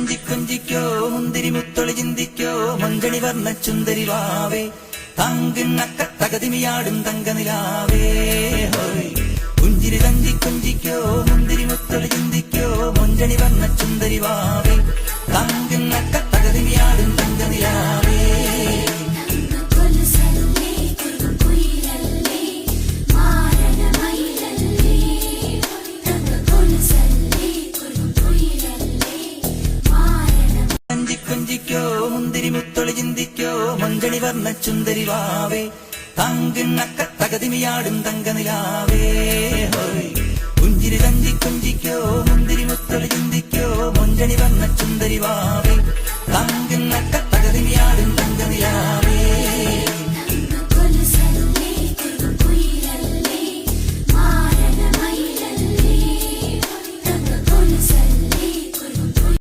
തഞ്ചി കൊഞ്ചിക്കോ മുന്തിരി മുത്തൊളി ചിന്തിക്കോ മഞ്ചണി വർണ്ണ ചുന്ദരി വാവേ തങ്കിണ്ണക്ക തകതിമിയാടും തങ്കനിലാവേ ഹോയ് പുഞ്ചിരി തഞ്ചി കൊഞ്ചിക്കോ മുന്തിരി മുത്തൊളി ചിന്തിക്കോ മഞ്ചണി വർണ്ണ ചുന്ദരി വാവേ തങ്കിണ്ണക്ക തകതിമിയാടും തങ്കനിലാവേ കൊഞ്ചിക്കോ മുന്തിരി മുത്തൊളി ചിന്തിക്കോ മഞ്ചണി വർണ്ണ ചുന്ദരി വാവേ തങ്കിണ്ണക്ക തകതിമിയാടും തങ്കനിലാവേ ഹോയ് പുഞ്ചിരി തഞ്ചി കൊഞ്ചിക്കോ മുന്തിരി മുത്തൊളി ചിന്തിക്കോ മഞ്ചണി വർണ്ണ ചുന്ദരി വാവേ